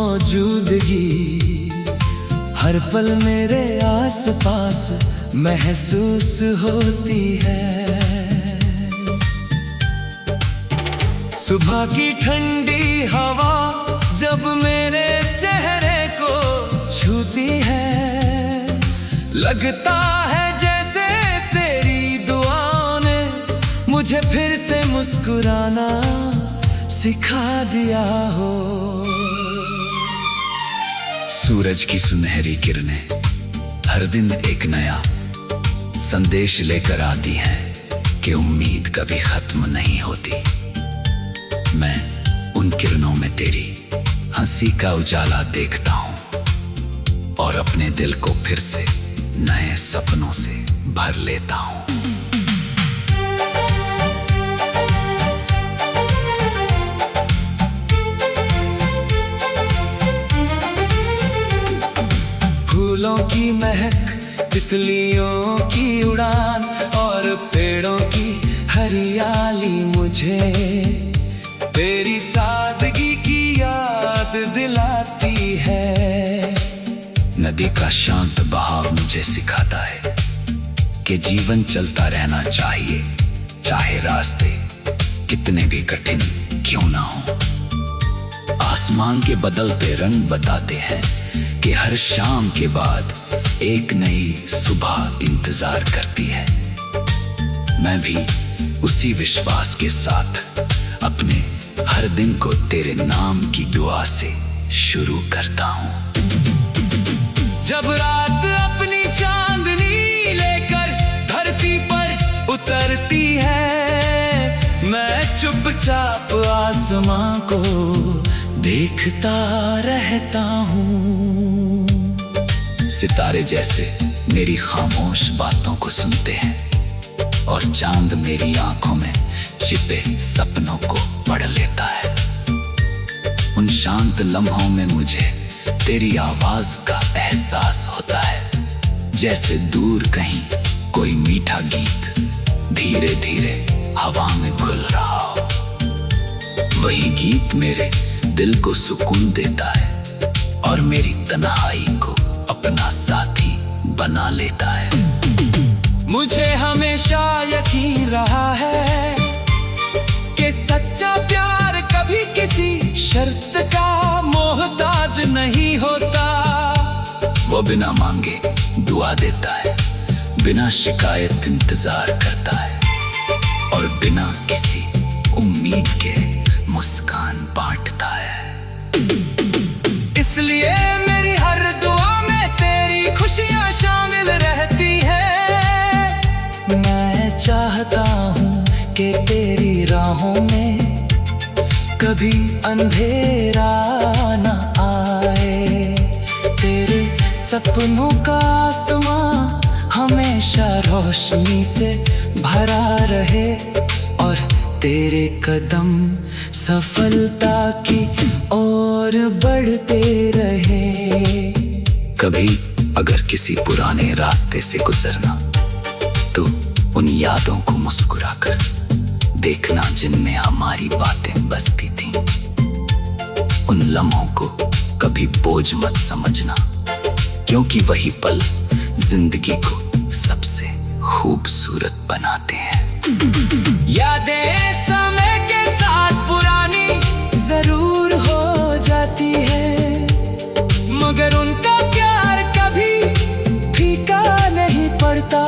मौजूदगी हर पल मेरे आसपास महसूस होती है। सुबह की ठंडी हवा जब मेरे चेहरे को छूती है, लगता है जैसे तेरी दुआओं ने मुझे फिर से मुस्कुराना सिखा दिया हो। सूरज की सुनहरी किरणें हर दिन एक नया संदेश लेकर आती हैं कि उम्मीद कभी खत्म नहीं होती। मैं उन किरणों में तेरी हंसी का उजाला देखता हूं और अपने दिल को फिर से नए सपनों से भर लेता हूं। फूलों की महक, तितलियों की उड़ान और पेड़ों की हरियाली मुझे तेरी सादगी की याद दिलाती है। नदी का शांत बहाव मुझे सिखाता है कि जीवन चलता रहना चाहिए, चाहे रास्ते कितने भी कठिन क्यों ना हो। आसमान के बदलते रंग बताते हैं कि हर शाम के बाद एक नई सुबह इंतजार करती है। मैं भी उसी विश्वास के साथ अपने हर दिन को तेरे नाम की दुआ से शुरू करता हूँ। जब रात अपनी चांदनी लेकर धरती पर उतरती है, मैं चुपचाप आसमां को देखता रहता हूँ। सितारे जैसे मेरी खामोश बातों को सुनते हैं और चांद मेरी आंखों में छिपे सपनों को पढ़ लेता है। उन शांत लम्हों में मुझे तेरी आवाज का एहसास होता है, जैसे दूर कहीं कोई मीठा गीत धीरे धीरे हवा में घुल रहा हो। वही गीत मेरे दिल को सुकून देता है और मेरी तन्हाई को अपना साथी बना लेता है। मुझे हमेशा यकीन रहा है कि सच्चा प्यार कभी किसी शर्त का मोहताज नहीं होता। वो बिना मांगे दुआ देता है, बिना शिकायत इंतजार करता है और बिना किसी उम्मीद के मुस्कान बांटता है। इसलिए मेरी हर दुआ में तेरी खुशियां शामिल रहती है। मैं चाहता हूँ कि तेरी राहों में कभी अंधेरा न आए। तेरे सपनों का आसमां हमेशा रोशनी से भरा रहे और तेरे कदम सफलता की ओर बढ़ते रहे। कभी अगर किसी पुराने रास्ते से गुजरना तो उन यादों को मुस्कुराकर देखना जिनमें हमारी बातें बसती थीं। उन लम्हों को कभी बोझ मत समझना, क्योंकि वही पल जिंदगी को सबसे खूबसूरत बनाते हैं। यादें समय के साथ पुरानी जरूर हो जाती है, मगर उनका प्यार कभी फीका नहीं पड़ता।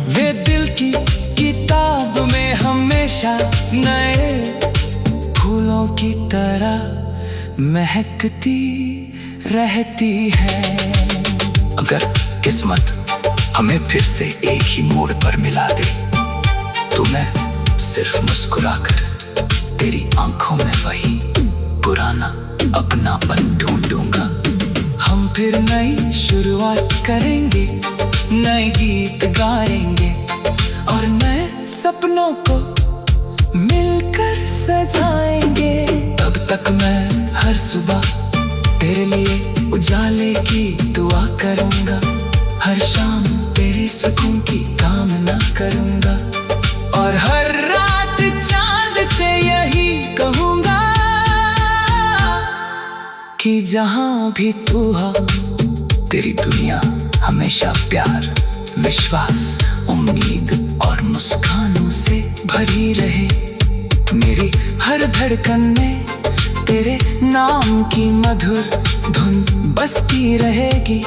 वे दिल की किताब में हमेशा नए फूलों की तरह महकती रहती है। अगर किस्मत हमें फिर से एक ही मोड़ पर मिला दे तो मैं सिर्फ मुस्कुराकर तेरी आंखों में वही पुराना अपनापन ढूंढूंगा। हम फिर नई शुरुआत करेंगे, नए गीत गाएंगे और नए सपनों को मिलकर सजाएंगे। तब तक मैं हर सुबह तेरे लिए उजाले की दुआ करूंगा, हर शाम तेरे सुकून की कामना करूंगा और हर रात चांद से यही कहूंगा, कि जहां भी तू हो तेरी दुनिया हमेशा प्यार, विश्वास, उम्मीद और मुस्कानों से भरी रहे। मेरी हर धड़कन में तेरे नाम की मधुर धुन बजती रहेगी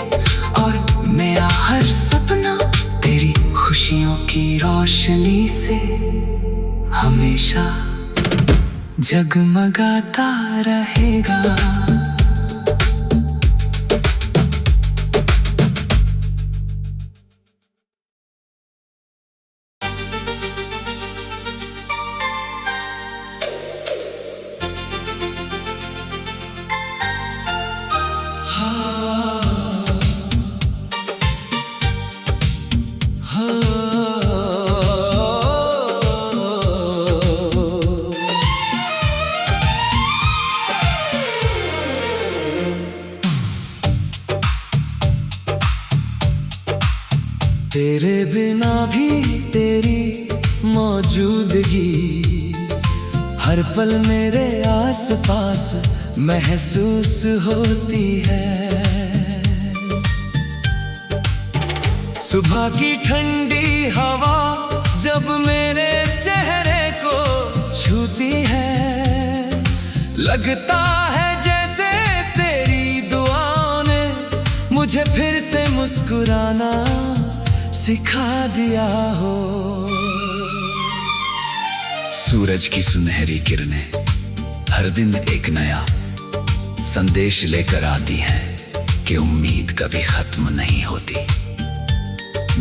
और मेरा हर सपना तेरी खुशियों की रोशनी से हमेशा जगमगाता रहेगा। तेरे बिना भी तेरी मौजूदगी हर पल मेरे आसपास महसूस होती है। सुबह की ठंडी हवा जब मेरे चेहरे को छूती है, लगता है जैसे तेरी दुआओं ने मुझे फिर से मुस्कुराना सिखा दिया हो। सूरज की सुनहरी किरणें हर दिन एक नया संदेश लेकर आती हैं कि उम्मीद कभी खत्म नहीं होती।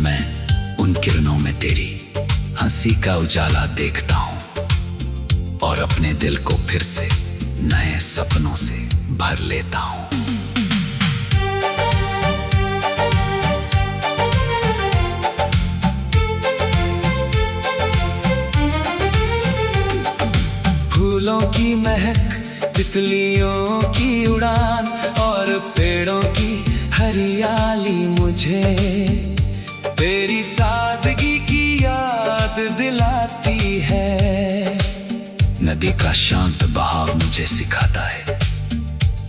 मैं उन किरणों में तेरी हंसी का उजाला देखता हूँ और अपने दिल को फिर से नए सपनों से भर लेता हूँ। फूलों की महक, तितलियों की उड़ान और पेड़ों की हरियाली मुझे तेरी सादगी की याद दिलाती है। नदी का शांत बहाव मुझे सिखाता है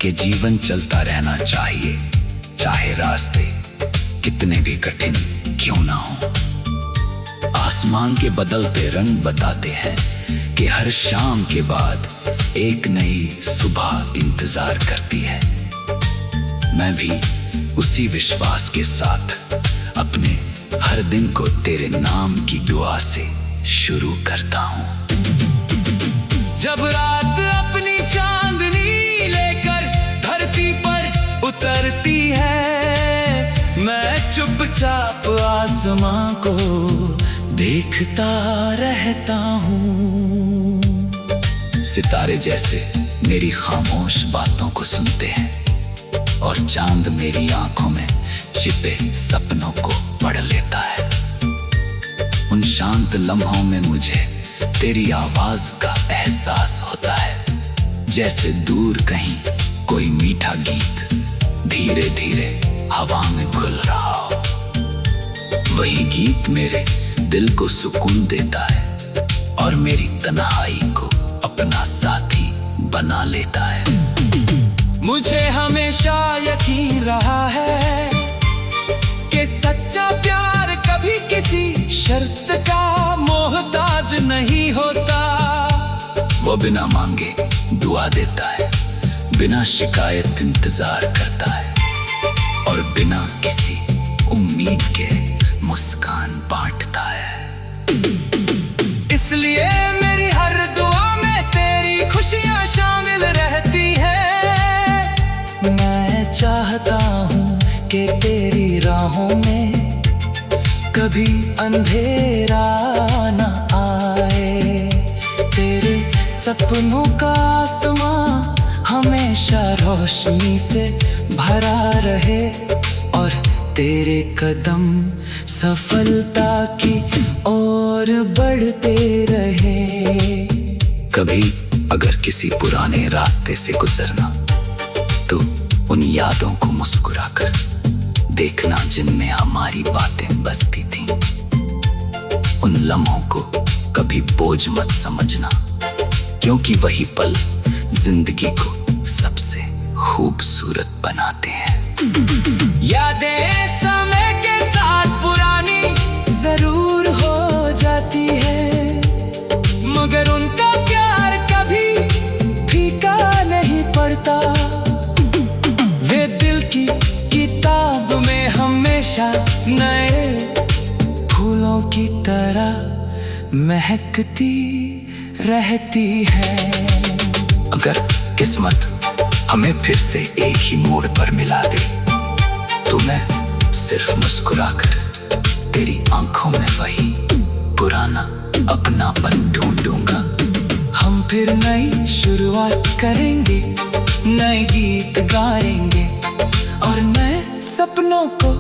कि जीवन चलता रहना चाहिए, चाहे रास्ते कितने भी कठिन क्यों ना हो। आसमान के बदलते रंग बताते हैं कि हर शाम के बाद एक नई सुबह इंतजार करती है। मैं भी उसी विश्वास के साथ अपने हर दिन को तेरे नाम की दुआ से शुरू करता हूँ। जब रात अपनी चांदनी लेकर धरती पर उतरती है, मैं चुपचाप आसमां को देखता रहता हूँ। सितारे जैसे मेरी खामोश बातों को सुनते हैं और चांद मेरी आंखों में छिपे सपनों को पढ़ लेता है। उन शांत लम्हों में मुझे तेरी आवाज का एहसास होता है, जैसे दूर कहीं कोई मीठा गीत धीरे धीरे हवा में घुल रहा हो। वही गीत मेरे दिल को सुकून देता है और मेरी तन्हाई को अपना साथी बना लेता है। मुझे हमेशा यकीन रहा है कि सच्चा प्यार कभी किसी शर्त का मोहताज नहीं होता। वो बिना मांगे दुआ देता है, बिना शिकायत इंतजार करता है और बिना किसी उम्मीद के मुस्कान बांटता है। इसलिए मेरी हर दुआ में तेरी खुशियां शामिल रहती है। मैं चाहता हूँ कि तेरी राहों में कभी अंधेरा न आए। तेरे सपनों का आसमां हमेशा रोशनी से भरा रहे और तेरे कदम सफलता की ओर बढ़ते रहे। कभी अगर किसी पुराने रास्ते से गुजरना तो उन यादों को मुस्कुराकर देखना जिनमें हमारी बातें बसती थीं। उन लम्हों को कभी बोझ मत समझना, क्योंकि वही पल जिंदगी को सबसे खूबसूरत बनाते हैं। यादें समय के साथ पुरानी जरूर हो जाती है, मगर उनका प्यार कभी फीका नहीं पड़ता। वे दिल की किताब में हमेशा नए फूलों की तरह महकती रहती है। अगर किस्मत हमें फिर से एक ही मोड़ पर मिला दे, तो मैं सिर्फ मुस्कुराकर तेरी आंखों में वही पुराना अपनापन ढूंढूंगा। हम फिर नई शुरुआत करेंगे, नए गीत गाएंगे और नए सपनों को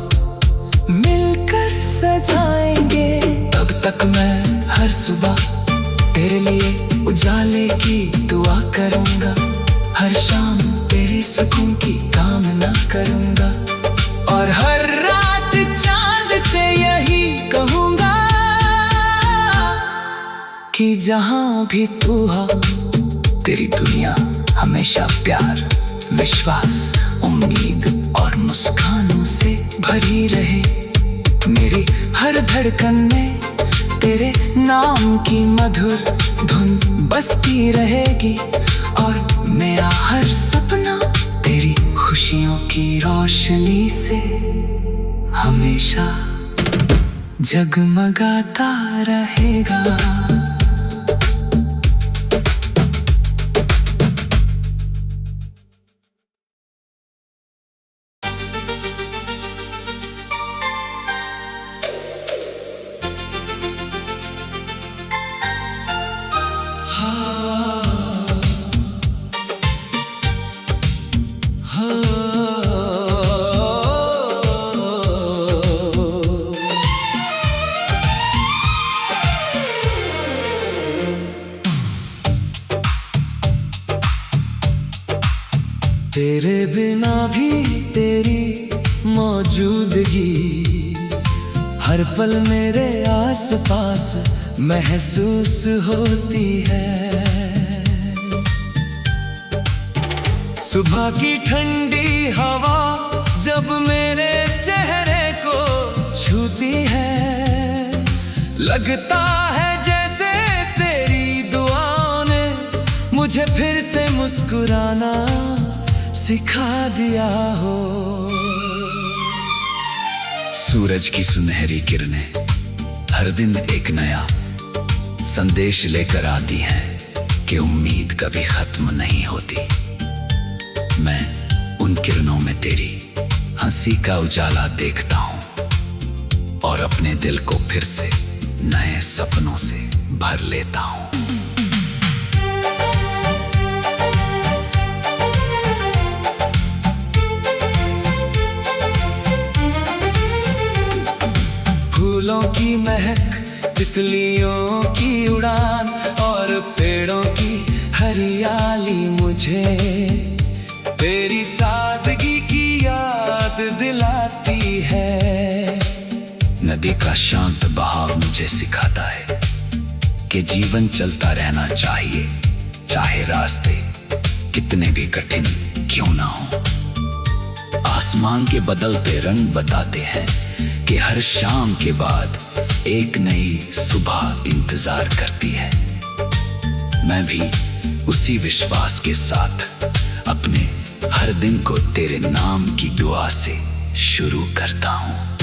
मिलकर सजाएंगे। तब तक मैं हर सुबह तेरे लिए उजाले की दुआ करूंगा, हर शाम तेरे सुकून की कामना करूंगा और हर रात चांद से यही कहूंगा कि जहां भी तू हो, तेरी दुनिया हमेशा प्यार, विश्वास, उम्मीद और मुस्कानों से भरी रहे। मेरी हर धड़कन में तेरे नाम की मधुर धुन बजती रहेगी और मेरा हर सपना तेरी खुशियों की रोशनी से हमेशा जगमगाता रहेगा। तेरे बिना भी तेरी मौजूदगी हर पल मेरे आसपास महसूस होती है। सुबह की ठंडी हवा जब मेरे चेहरे को छूती है, लगता है जैसे तेरी दुआओं ने मुझे फिर से मुस्कुराना सिखा दिया हो। सूरज की सुनहरी किरणें हर दिन एक नया संदेश लेकर आती हैं कि उम्मीद कभी खत्म नहीं होती। मैं उन किरणों में तेरी हंसी का उजाला देखता हूँ और अपने दिल को फिर से नए सपनों से भर लेता हूँ। फूलों की महक, तितलियों की उड़ान और पेड़ों की हरियाली मुझे तेरी सादगी की याद दिलाती है। नदी का शांत बहाव मुझे सिखाता है कि जीवन चलता रहना चाहिए, चाहे रास्ते कितने भी कठिन क्यों ना हो। आसमान के बदलते रंग बताते हैं कि हर शाम के बाद एक नई सुबह इंतजार करती है। मैं भी उसी विश्वास के साथ अपने हर दिन को तेरे नाम की दुआ से शुरू करता हूँ।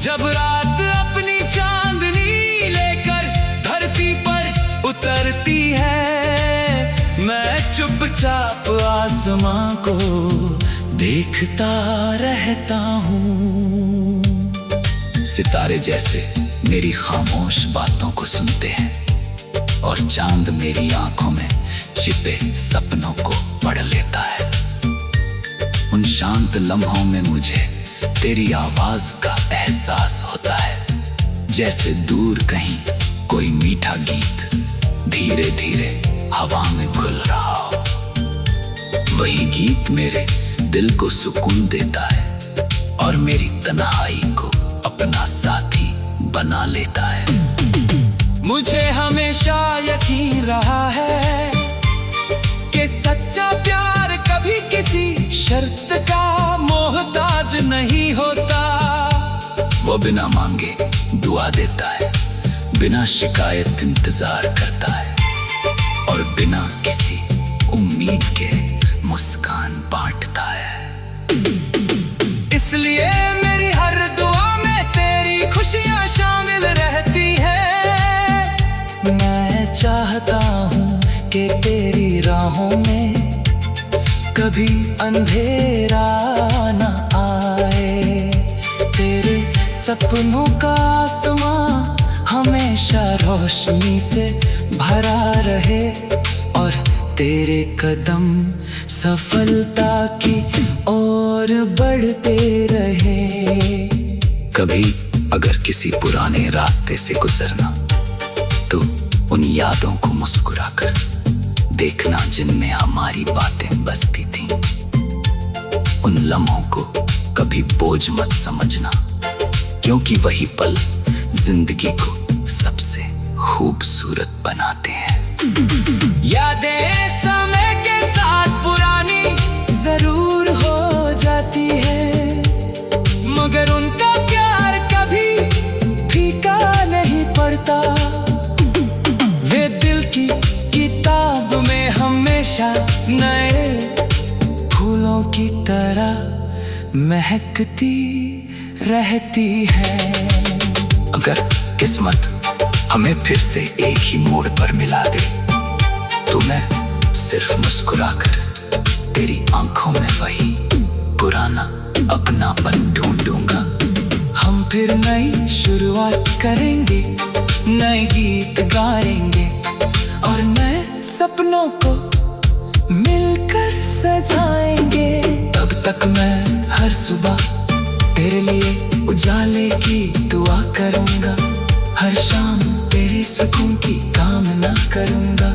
जब रात अपनी चांदनी लेकर धरती पर उतरती है, मैं चुपचाप आसमां को देखता रहता हूँ। सितारे जैसे मेरी खामोश बातों को सुनते हैं और चांद मेरी आंखों में छिपे सपनों को पढ़ लेता है। उन शांत लम्हों में मुझे तेरी आवाज का एहसास होता है, जैसे दूर कहीं कोई मीठा गीत धीरे धीरे हवा में घुल रहा हो। वही गीत मेरे दिल को सुकून देता है और मेरी तन्हाई को अपना साथी बना लेता है। मुझे हमेशा यकीन रहा है कि सच्चा प्यार कभी शर्त का मोहताज नहीं होता। वो बिना मांगे दुआ देता है, बिना शिकायत इंतजार करता है, और बिना किसी उम्मीद के मुस्कान बांटता है। इसलिए मेरी हर दुआ में तेरी खुशियां शामिल रहती है। मैं चाहता हूँ कि तेरी राहों में कभी अंधेरा न आए। तेरे सपनों का आसमां हमेशा रोशनी से भरा रहे, और तेरे कदम सफलता की ओर बढ़ते रहे। कभी अगर किसी पुराने रास्ते से गुजरना, तो उन यादों को मुस्कुराकर देखना जिनमें हमारी बातें बसती थीं। उन लम्हों को कभी बोझ मत समझना, क्योंकि वही पल जिंदगी को सबसे खूबसूरत बनाते हैं। यादें समय के साथ पुरानी जरूर हो जाती है, मगर उनका प्यार कभी फीका नहीं पड़ता। वे दिल की किताब में हमेशा नए फूलों की तरह महकती रहती है। अगर किस्मत हमें फिर से एक ही मोड़ पर मिला दे, तो मैं सिर्फ मुस्कुराकर तेरी आंखों में वही पुराना अपनापन ढूंढूंगा। हम फिर नई शुरुआत करेंगे, नए गीत गाएंगे, और नए सपनों को मिलकर सजाएंगे। तब तक मैं हर सुबह तेरे लिए उजाले की दुआ करूंगा, हर शाम तेरे सुकून की कामना करूंगा,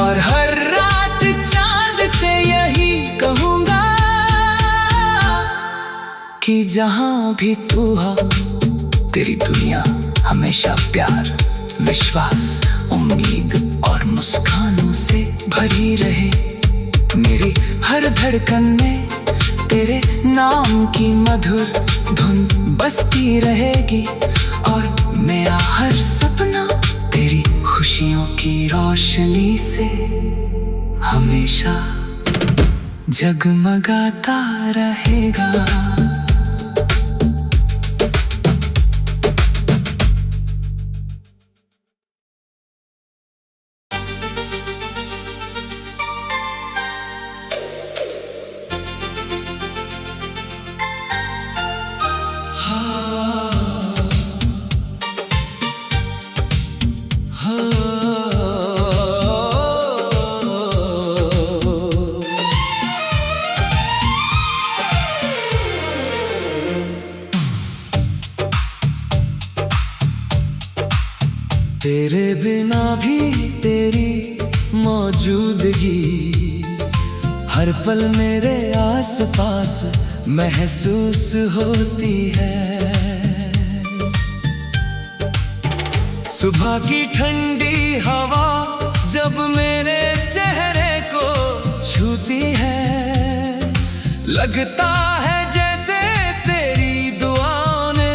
और हर रात चांद से यही कहूंगा कि जहां भी तू हो, तेरी दुनिया हमेशा प्यार, विश्वास, उम्मीद और मुस्कानों से भरी रहे। मेरी हर धड़कन में तेरे नाम की मधुर धुन बसती रहेगी, और मेरा हर सपना तेरी खुशियों की रोशनी से हमेशा जगमगाता रहेगा। तेरे बिना भी तेरी मौजूदगी हर पल मेरे आसपास महसूस होती है। सुबह की ठंडी हवा जब मेरे चेहरे को छूती है, लगता है जैसे तेरी दुआओं ने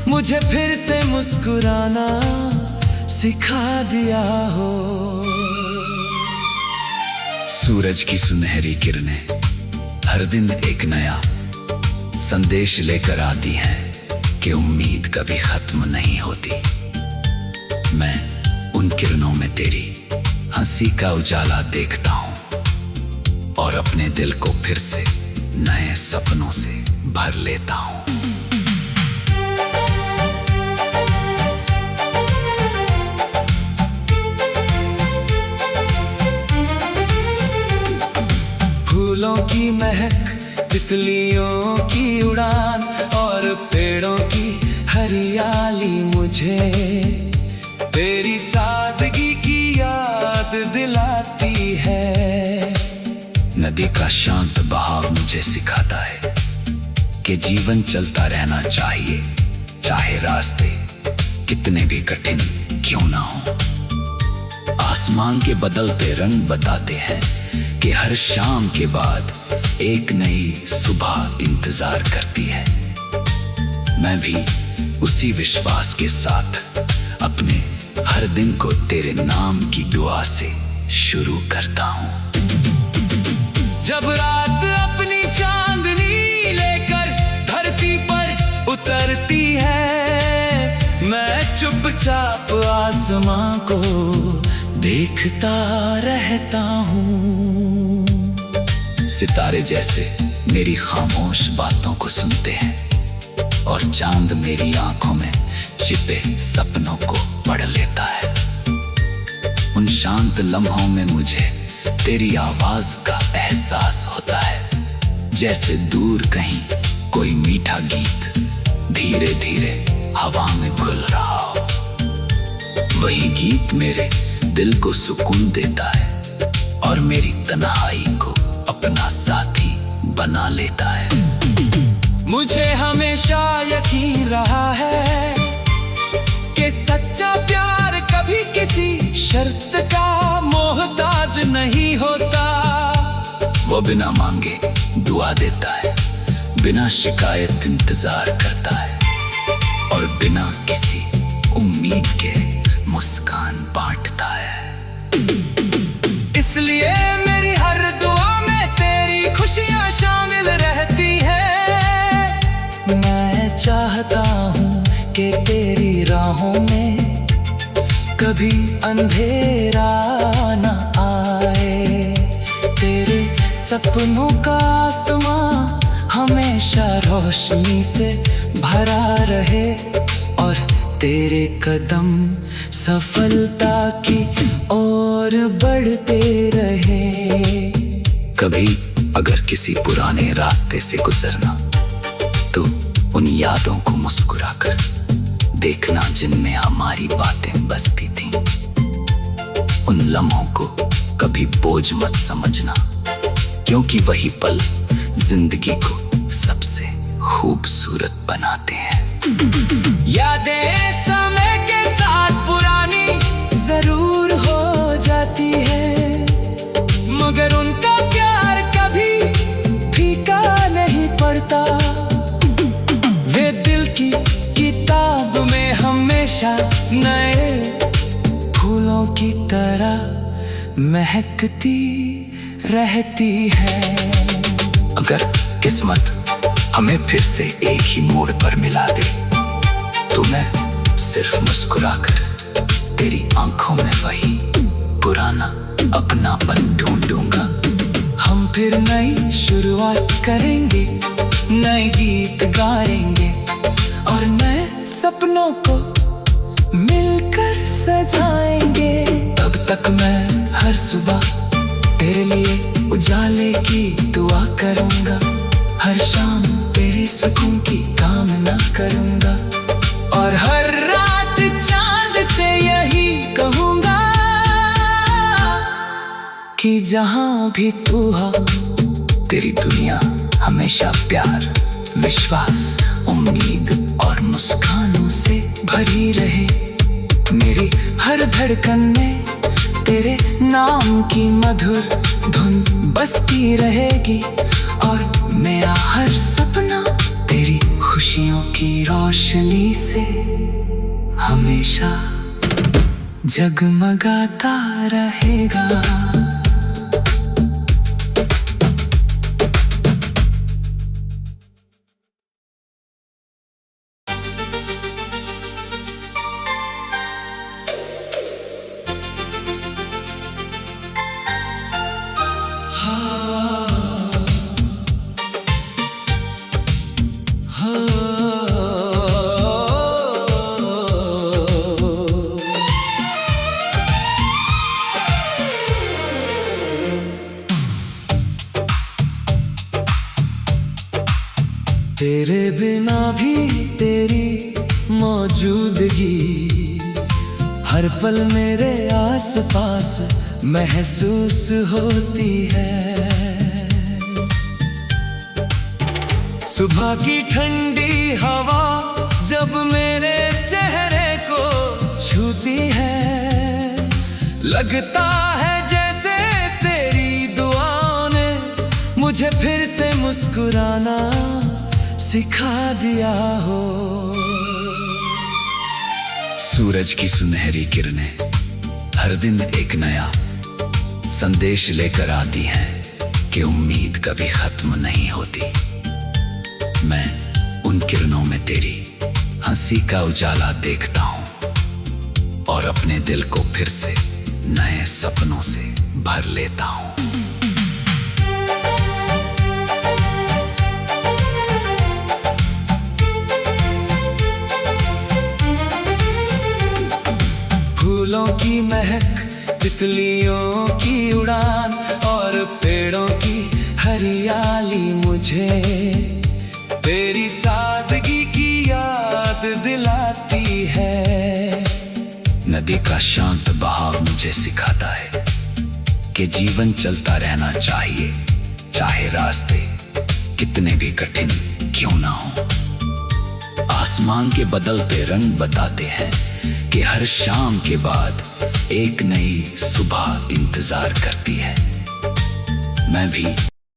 मुझे फिर से मुस्कुराना सिखा दिया हो। सूरज की सुनहरी किरणें हर दिन एक नया संदेश लेकर आती हैं कि उम्मीद कभी खत्म नहीं होती। मैं उन किरणों में तेरी हंसी का उजाला देखता हूँ और अपने दिल को फिर से नए सपनों से भर लेता हूँ। फूलों की महक, तितलियों की उड़ान और पेड़ों की हरियाली मुझे तेरी सादगी की याद दिलाती है। नदी का शांत बहाव मुझे सिखाता है कि जीवन चलता रहना चाहिए, चाहे रास्ते कितने भी कठिन क्यों ना हो। आसमान के बदलते रंग बताते हैं कि हर शाम के बाद एक नई सुबह इंतजार करती है। मैं भी उसी विश्वास के साथ अपने हर दिन को तेरे नाम की दुआ से शुरू करता हूँ। जब रात अपनी चांदनी लेकर धरती पर उतरती है, मैं चुपचाप आसमां को देखता रहता हूँ। सितारे जैसे मेरी खामोश बातों को सुनते हैं और चांद मेरी आंखों में छिपे सपनों को पढ़ लेता है। उन शांत लम्हों में मुझे तेरी आवाज का एहसास होता है, जैसे दूर कहीं कोई मीठा गीत धीरे धीरे हवा में घुल रहा हो। वही गीत मेरे दिल को सुकून देता है और मेरी तन्हाई को अपना साथी बना लेता है। मुझे हमेशा यकीन रहा है कि सच्चा प्यार कभी किसी शर्त का मोहताज नहीं होता। वो बिना मांगे दुआ देता है, बिना शिकायत इंतजार करता है और बिना किसी उम्मीद के मुस्कान बांटता है। इसलिए मेरी हर दुआ में तेरी खुशियां शामिल रहती है। मैं चाहता हूँ कि तेरी राहों में कभी अंधेरा न आए। तेरे सपनों का आसमां हमेशा रोशनी से भरा रहे और तेरे कदम सफलता की ओर बढ़ते रहे। कभी अगर किसी पुराने रास्ते से गुजरना तो उन यादों को मुस्कुराकर देखना जिनमें हमारी बातें बसती थीं। उन लम्हों को कभी बोझ मत समझना, क्योंकि वही पल जिंदगी को सबसे खूबसूरत बनाते हैं। यादें समय के साथ पुरानी जरूर हो जाती है, मगर उनका प्यार कभी फीका नहीं पड़ता। वे दिल की किताब में हमेशा नए फूलों की तरह महकती रहती है। अगर किस्मत हमें फिर से एक ही मोड़ पर मिला दे तो मैं सिर्फ मुस्कुराकर तेरी आंखों में वही पुराना अपनापन ढूंढूंगा। हम फिर नई शुरुआत करेंगे, नए गीत गाएंगे और नए सपनों को मिलकर सजाएंगे। तब तक मैं हर सुबह तेरे लिए उजाले की दुआ करूंगा, हर शाम तेरे सुकून की कामना करूंगा और हर रात चांद से यही कहूंगा कि जहां भी तू हो तेरी दुनिया हमेशा प्यार, विश्वास, उम्मीद और मुस्कानों से भरी रहे। मेरी हर धड़कन में तेरे नाम की मधुर धुन बसती रहेगी और मेरा हर सपना तेरी खुशियों की रोशनी से हमेशा जगमगाता रहेगा। तेरे बिना भी तेरी मौजूदगी हर पल मेरे आसपास महसूस होती है। सुबह की ठंडी हवा जब मेरे चेहरे को छूती है, लगता है जैसे तेरी दुआओं ने मुझ मुझे फिर से मुस्कुराना सिखा दिया हो। सूरज की सुनहरी किरणें हर दिन एक नया संदेश लेकर आती हैं कि उम्मीद कभी खत्म नहीं होती। मैं उन किरणों में तेरी हंसी का उजाला देखता हूं और अपने दिल को फिर से नए सपनों से भर लेता हूं। फूलों की महक, तितलियों की उड़ान और पेड़ों की हरियाली मुझे तेरी सादगी की याद दिलाती है। नदी का शांत बहाव मुझे सिखाता है कि जीवन चलता रहना चाहिए, चाहे रास्ते कितने भी कठिन क्यों ना हो। आसमान के बदलते रंग बताते हैं कि हर शाम के बाद एक नई सुबह इंतजार करती है। मैं भी